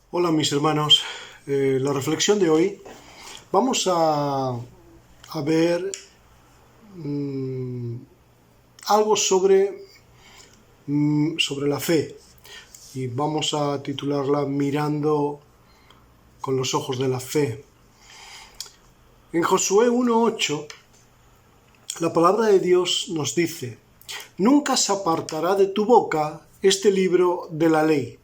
Hola mis hermanos, la reflexión de hoy vamos a ver algo sobre la fe y vamos a titularla Mirando con los ojos de la fe. En Josué 1:8 la palabra de Dios nos dice: nunca se apartará de tu boca este libro de la ley,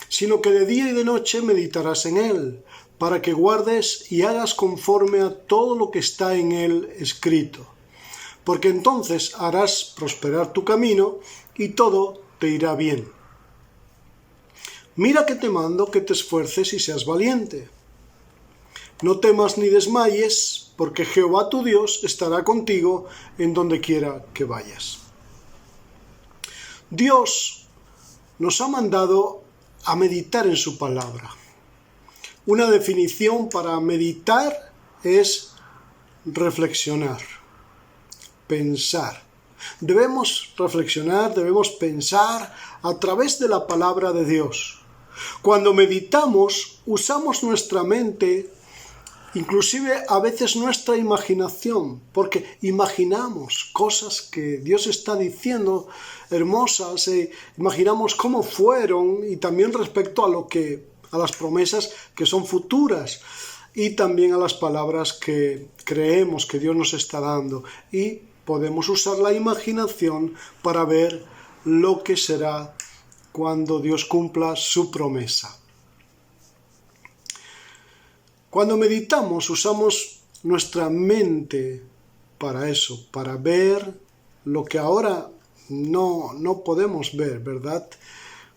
sino que de día y de noche meditarás en él, para que guardes y hagas conforme a todo lo que está en él escrito. Porque entonces harás prosperar tu camino y todo te irá bien. Mira que te mando que te esfuerces y seas valiente. No temas ni desmayes, porque Jehová tu Dios estará contigo en donde quiera que vayas. Dios nos ha mandado a meditar en su palabra. Una definición para meditar es reflexionar, pensar. Debemos reflexionar, debemos pensar a través de la palabra de Dios. Cuando meditamos, usamos nuestra mente, inclusive a veces nuestra imaginación, porque imaginamos cosas que Dios está diciendo hermosas, imaginamos cómo fueron y también respecto a las promesas que son futuras y también a las palabras que creemos que Dios nos está dando, y podemos usar la imaginación para ver lo que será cuando Dios cumpla su promesa. Cuando meditamos, usamos nuestra mente para eso, para ver lo que ahora no podemos ver, ¿verdad?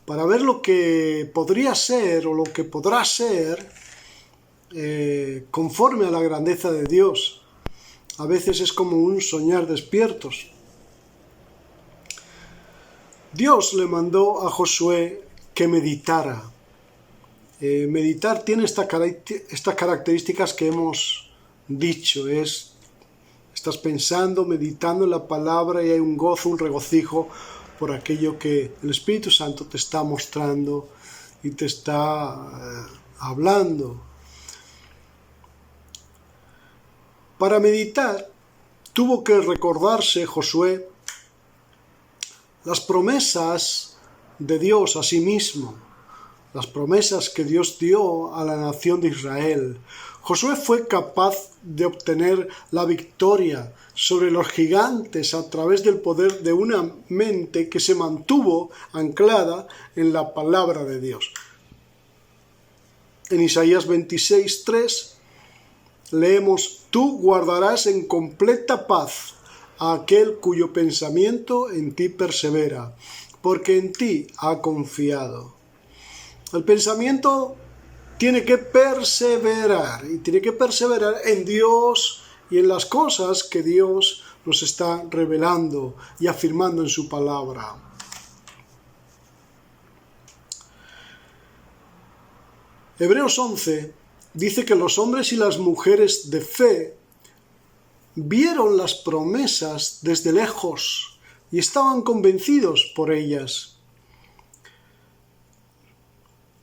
Para ver lo que podría ser o lo que podrá ser conforme a la grandeza de Dios. A veces es como un soñar despiertos. Dios le mandó a Josué que meditara. Meditar tiene estas características que hemos dicho. Estás pensando, meditando en la palabra y hay un gozo, un regocijo por aquello que el Espíritu Santo te está mostrando y te está hablando. Para meditar tuvo que recordarse Josué las promesas de Dios a sí mismo, las promesas que Dios dio a la nación de Israel. Josué fue capaz de obtener la victoria sobre los gigantes a través del poder de una mente que se mantuvo anclada en la palabra de Dios. En Isaías 26:3 leemos: tú guardarás en completa paz a aquel cuyo pensamiento en ti persevera, porque en ti ha confiado. El pensamiento tiene que perseverar, y tiene que perseverar en Dios y en las cosas que Dios nos está revelando y afirmando en su palabra. Hebreos 11 dice que los hombres y las mujeres de fe vieron las promesas desde lejos y estaban convencidos por ellas.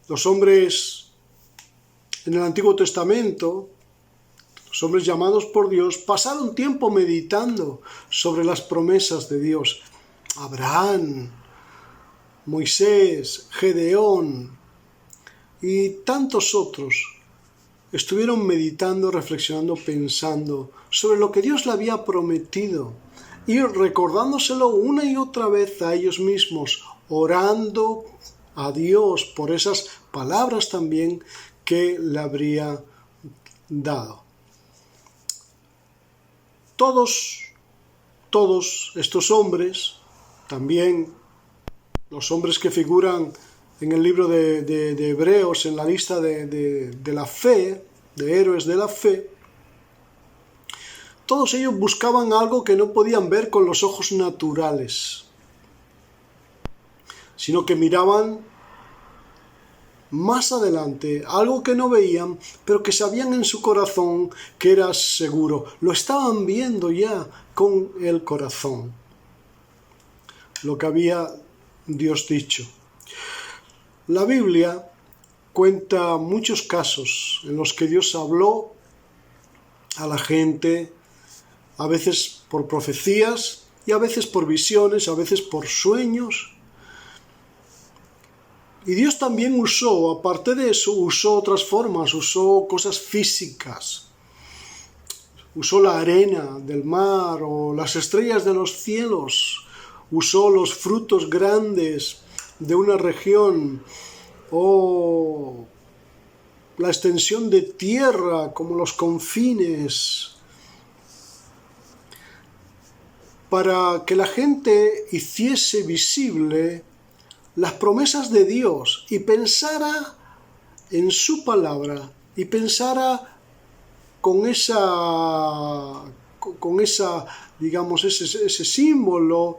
Los hombres en el Antiguo Testamento, los hombres llamados por Dios, pasaron tiempo meditando sobre las promesas de Dios. Abraham, Moisés, Gedeón y tantos otros estuvieron meditando, reflexionando, pensando sobre lo que Dios le había prometido y recordándoselo una y otra vez a ellos mismos, orando a Dios por esas palabras también que le habría dado. Todos estos hombres, también los hombres que figuran en el libro de Hebreos, en la lista de la fe, de héroes de la fe, todos ellos buscaban algo que no podían ver con los ojos naturales, sino que miraban más adelante, algo que no veían, pero que sabían en su corazón que era seguro. Lo estaban viendo ya con el corazón, lo que había Dios dicho. La Biblia cuenta muchos casos en los que Dios habló a la gente, a veces por profecías y a veces por visiones, a veces por sueños. Y Dios también usó, aparte de eso, usó otras formas, usó cosas físicas. Usó la arena del mar o las estrellas de los cielos. Usó los frutos grandes de una región o la extensión de tierra como los confines, para que la gente hiciese visible las promesas de Dios y pensara en su palabra y pensara con esa digamos, ese símbolo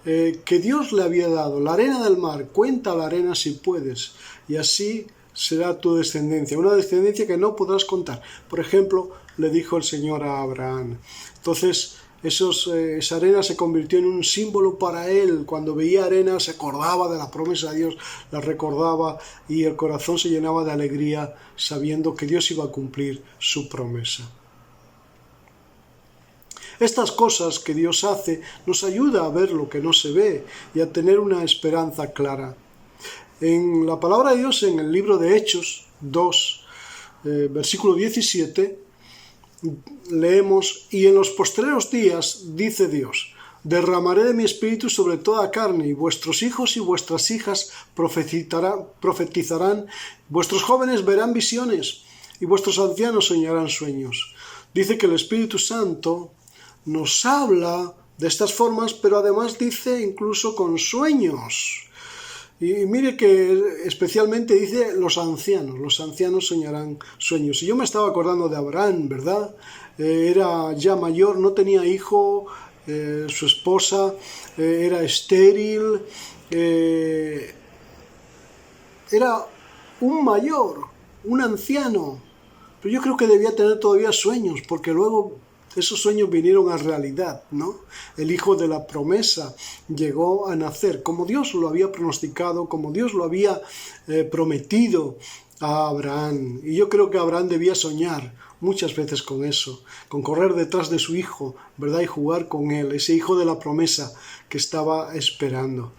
que Dios le había dado. La arena del mar, cuenta la arena si puedes, y así será tu descendencia, una descendencia que no podrás contar. Por ejemplo, le dijo el Señor a Abraham. Entonces, esa arena se convirtió en un símbolo para él. Cuando veía arena se acordaba de la promesa de Dios, la recordaba y el corazón se llenaba de alegría sabiendo que Dios iba a cumplir su promesa. Estas cosas que Dios hace nos ayuda a ver lo que no se ve y a tener una esperanza clara. En la palabra de Dios, en el libro de Hechos 2, versículo 17, leemos: y en los postreros días, dice Dios, derramaré de mi espíritu sobre toda carne, y vuestros hijos y vuestras hijas profetizarán, vuestros jóvenes verán visiones, y vuestros ancianos soñarán sueños. Dice que el Espíritu Santo nos habla de estas formas, pero además dice incluso con sueños. Y mire que especialmente dice los ancianos soñarán sueños. Y yo me estaba acordando de Abraham, ¿verdad? Era ya mayor, no tenía hijo, su esposa era estéril, era un mayor, un anciano, pero yo creo que debía tener todavía sueños, porque luego esos sueños vinieron a realidad, ¿no? El hijo de la promesa llegó a nacer, como Dios lo había pronosticado, como Dios lo había prometido a Abraham. Y yo creo que Abraham debía soñar muchas veces con eso, con correr detrás de su hijo, ¿verdad? Y jugar con él, ese hijo de la promesa que estaba esperando.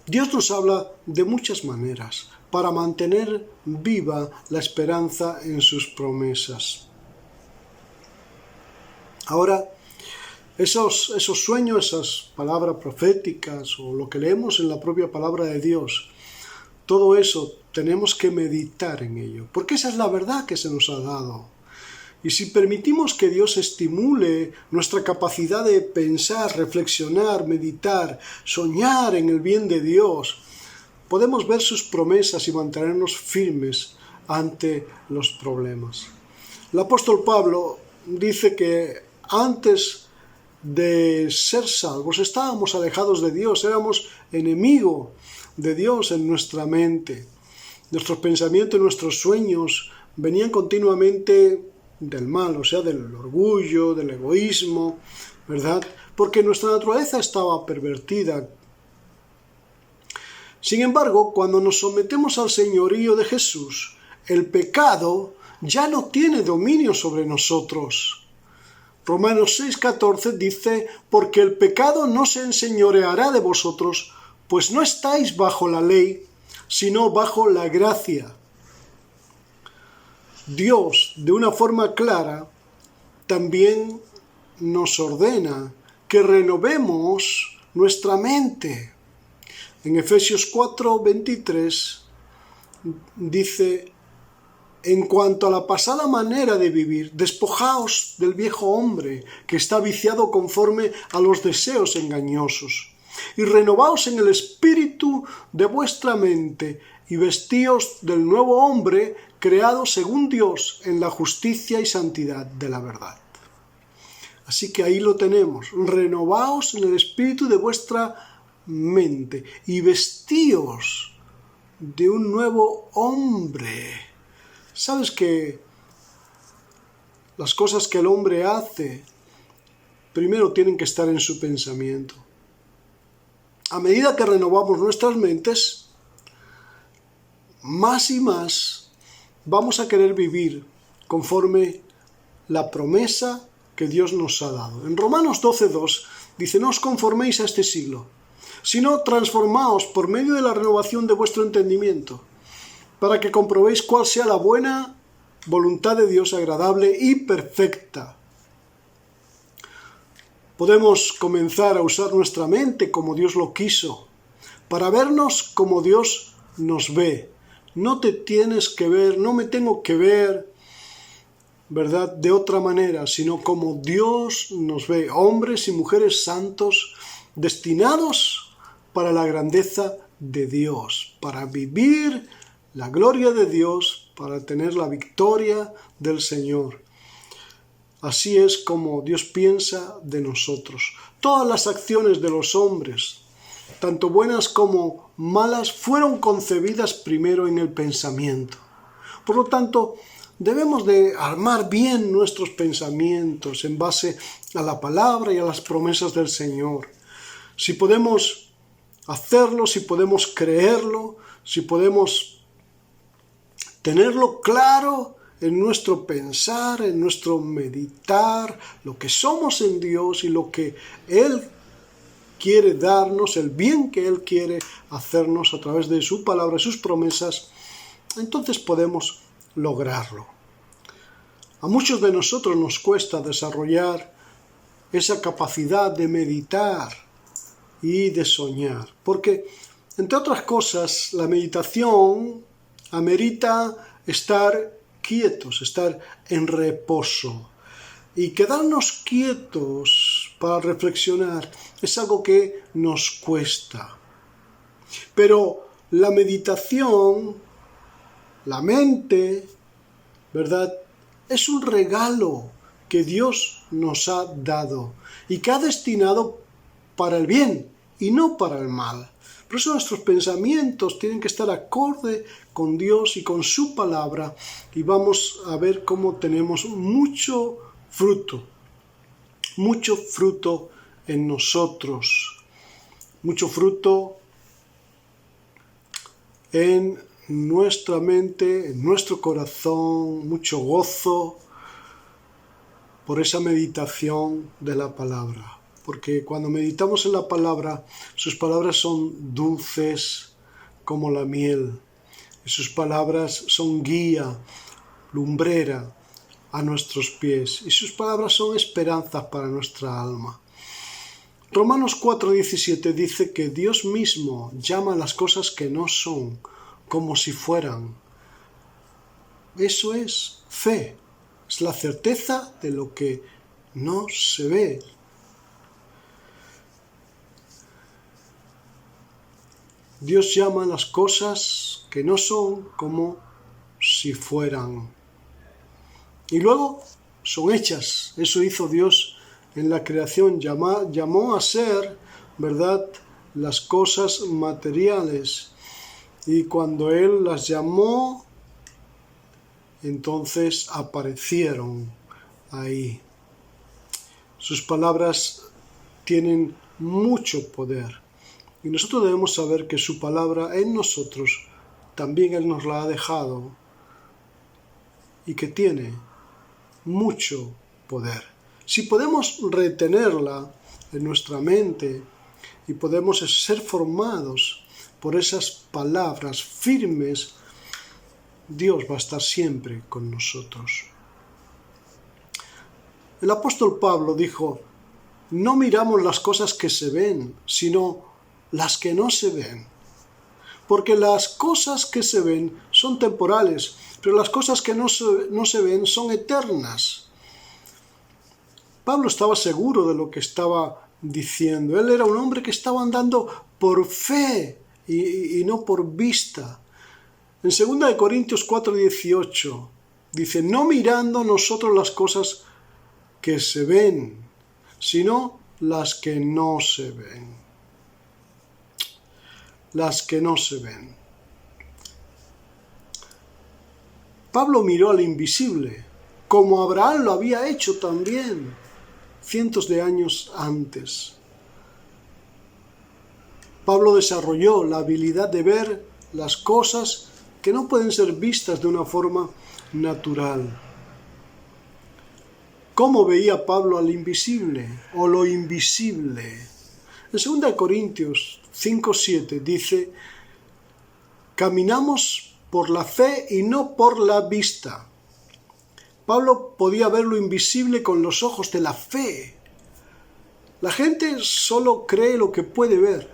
Dios nos habla de muchas maneras para mantener viva la esperanza en sus promesas. Ahora, esos sueños, esas palabras proféticas o lo que leemos en la propia palabra de Dios, todo eso tenemos que meditar en ello, porque esa es la verdad que se nos ha dado. Y si permitimos que Dios estimule nuestra capacidad de pensar, reflexionar, meditar, soñar en el bien de Dios, podemos ver sus promesas y mantenernos firmes ante los problemas. El apóstol Pablo dice que antes de ser salvos estábamos alejados de Dios, éramos enemigos de Dios en nuestra mente. Nuestros pensamientos, nuestros sueños venían continuamente del mal, o sea, del orgullo, del egoísmo, ¿verdad? Porque nuestra naturaleza estaba pervertida. Sin embargo, cuando nos sometemos al señorío de Jesús, el pecado ya no tiene dominio sobre nosotros. Romanos 6,14 dice: porque el pecado no se enseñoreará de vosotros, pues no estáis bajo la ley, sino bajo la gracia. Dios, de una forma clara, también nos ordena que renovemos nuestra mente. En Efesios 4:23 dice: en cuanto a la pasada manera de vivir, despojaos del viejo hombre que está viciado conforme a los deseos engañosos, y renovaos en el espíritu de vuestra mente, y vestíos del nuevo hombre creado según Dios en la justicia y santidad de la verdad. Así que ahí lo tenemos: renovaos en el espíritu de vuestra mente y vestíos de un nuevo hombre. ¿Sabes que las cosas que el hombre hace primero tienen que estar en su pensamiento? A medida que renovamos nuestras mentes, más y más vamos a querer vivir conforme la promesa que Dios nos ha dado. En Romanos 12:2 dice: no os conforméis a este siglo, sino transformaos por medio de la renovación de vuestro entendimiento, para que comprobéis cuál sea la buena voluntad de Dios, agradable y perfecta. Podemos comenzar a usar nuestra mente como Dios lo quiso, para vernos como Dios nos ve. No te tienes que ver, no me tengo que ver, ¿verdad?, de otra manera, sino como Dios nos ve, hombres y mujeres santos, destinados para la grandeza de Dios, para vivir la gloria de Dios, para tener la victoria del Señor. Así es como Dios piensa de nosotros. Todas las acciones de los hombres, tanto buenas como malas, fueron concebidas primero en el pensamiento. Por lo tanto, debemos de armar bien nuestros pensamientos en base a la palabra y a las promesas del Señor. Si podemos hacerlo, si podemos creerlo, si podemos tenerlo claro en nuestro pensar, en nuestro meditar, lo que somos en Dios y lo que Él quiere darnos, el bien que Él quiere hacernos a través de su palabra y sus promesas, entonces podemos lograrlo. A muchos de nosotros nos cuesta desarrollar esa capacidad de meditar y de soñar, porque, entre otras cosas, la meditación amerita estar quietos, estar en reposo. Y quedarnos quietos para reflexionar es algo que nos cuesta. Pero la meditación, la mente, ¿verdad?, es un regalo que Dios nos ha dado y que ha destinado para el bien y no para el mal. Por eso nuestros pensamientos tienen que estar acorde con Dios y con su palabra, y vamos a ver cómo tenemos mucho fruto en nosotros, mucho fruto en nuestra mente, en nuestro corazón, mucho gozo por esa meditación de la palabra. Porque cuando meditamos en la palabra, sus palabras son dulces como la miel. Y sus palabras son guía, lumbrera a nuestros pies. Y sus palabras son esperanza para nuestra alma. Romanos 4:17 dice que Dios mismo llama a las cosas que no son como si fueran. Eso es fe. Es la certeza de lo que no se ve. Dios llama a las cosas que no son como si fueran. Y luego son hechas. Eso hizo Dios en la creación. Llamó a ser, ¿verdad?, las cosas materiales. Y cuando Él las llamó, entonces aparecieron ahí. Sus palabras tienen mucho poder. Y nosotros debemos saber que su palabra en nosotros también Él nos la ha dejado y que tiene mucho poder. Si podemos retenerla en nuestra mente y podemos ser formados por esas palabras firmes, Dios va a estar siempre con nosotros. El apóstol Pablo dijo: no miramos las cosas que se ven, sino las que no se ven. Porque las cosas que se ven son temporales, pero las cosas que no se ven son eternas. Pablo estaba seguro de lo que estaba diciendo. Él era un hombre que estaba andando por fe y no por vista. En 2 Corintios 4:18 dice: no mirando nosotros las cosas que se ven, sino las que no se ven. Las que no se ven. Pablo miró al invisible, como Abraham lo había hecho también cientos de años antes. Pablo desarrolló la habilidad de ver las cosas que no pueden ser vistas de una forma natural. ¿Cómo veía Pablo al invisible o lo invisible? En 2 Corintios 5:7 dice: caminamos por la fe y no por la vista. Pablo podía ver lo invisible con los ojos de la fe. La gente solo cree lo que puede ver,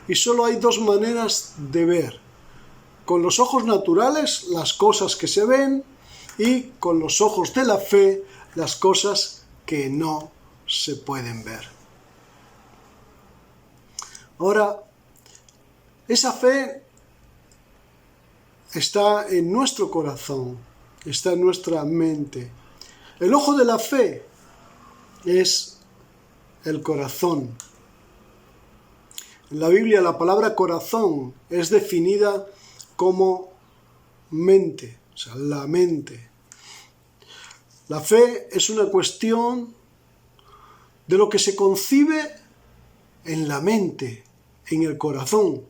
y solo hay dos maneras de ver: con los ojos naturales, las cosas que se ven, y con los ojos de la fe, las cosas que no se pueden ver. Ahora, esa fe está en nuestro corazón, está en nuestra mente. El ojo de la fe es el corazón. En la Biblia la palabra corazón es definida como mente, o sea, la mente. La fe es una cuestión de lo que se concibe en la mente, en el corazón,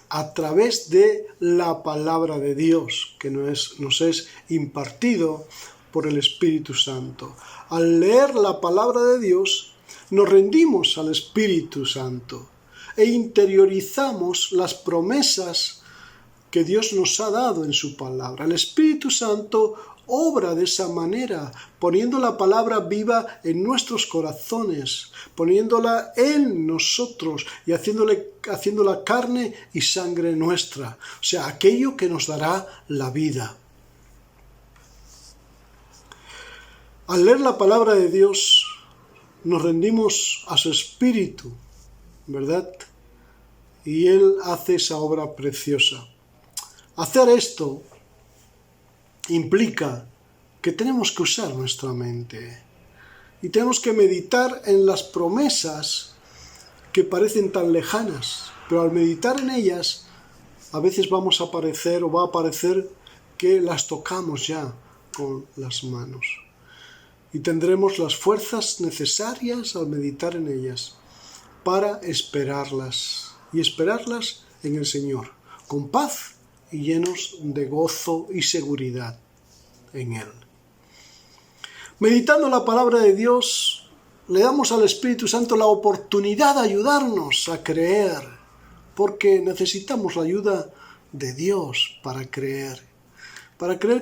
a través de la palabra de Dios, que nos es impartido por el Espíritu Santo. Al leer la palabra de Dios, nos rendimos al Espíritu Santo e interiorizamos las promesas que Dios nos ha dado en su palabra. El Espíritu Santo obra de esa manera, poniendo la palabra viva en nuestros corazones, poniéndola en nosotros y haciéndola carne y sangre nuestra, o sea, aquello que nos dará la vida. Al leer la palabra de Dios, nos rendimos a su Espíritu, ¿verdad? Y Él hace esa obra preciosa. Hacer esto implica que tenemos que usar nuestra mente y tenemos que meditar en las promesas que parecen tan lejanas, pero al meditar en ellas a veces va a aparecer que las tocamos ya con las manos y tendremos las fuerzas necesarias al meditar en ellas para esperarlas y esperarlas en el Señor con paz y llenos de gozo y seguridad en Él. Meditando la palabra de Dios, le damos al Espíritu Santo la oportunidad de ayudarnos a creer, porque necesitamos la ayuda de Dios para creer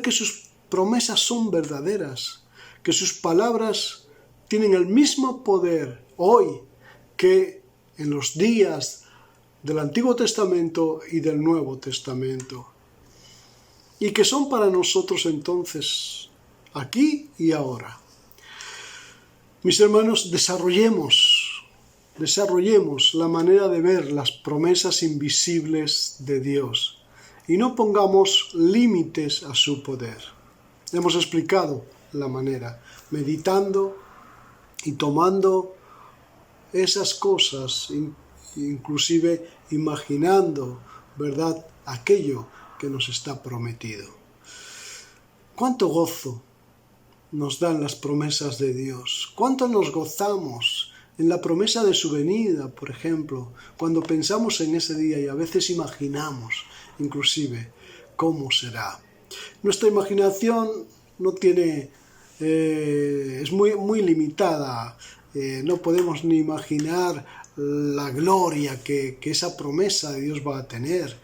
que sus promesas son verdaderas, que sus palabras tienen el mismo poder hoy que en los días del Antiguo Testamento y del Nuevo Testamento, y que son para nosotros entonces, aquí y ahora. Mis hermanos, desarrollemos la manera de ver las promesas invisibles de Dios y no pongamos límites a su poder. Hemos explicado la manera, meditando y tomando esas cosas, inclusive imaginando, ¿verdad?, aquello que nos está prometido. ¿Cuánto gozo nos dan las promesas de Dios? ¿Cuánto nos gozamos en la promesa de su venida, por ejemplo, cuando pensamos en ese día y a veces imaginamos, inclusive, cómo será? Nuestra imaginación no tiene, es muy limitada. No podemos ni imaginar la gloria que esa promesa de Dios va a tener.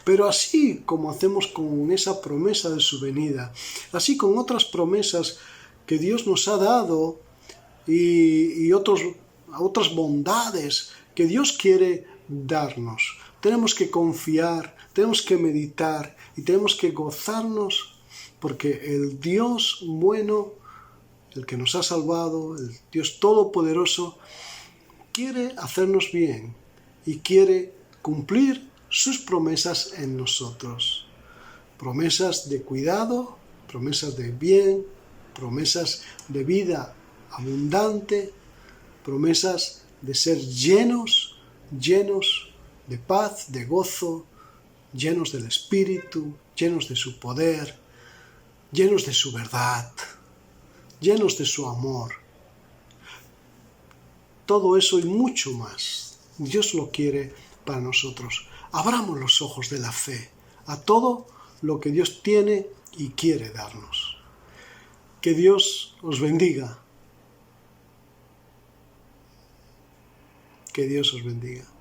Pero así como hacemos con esa promesa de su venida, así con otras promesas que Dios nos ha dado y otras bondades que Dios quiere darnos, tenemos que confiar, tenemos que meditar y tenemos que gozarnos, porque el Dios bueno, el que nos ha salvado, el Dios todopoderoso, quiere hacernos bien y quiere cumplir sus promesas en nosotros. Promesas de cuidado, promesas de bien, promesas de vida abundante, promesas de ser llenos de paz, de gozo, llenos del Espíritu, llenos de su poder, llenos de su verdad, llenos de su amor. Todo eso y mucho más, Dios lo quiere para nosotros. Abramos los ojos de la fe a todo lo que Dios tiene y quiere darnos. Que Dios os bendiga. Que Dios os bendiga.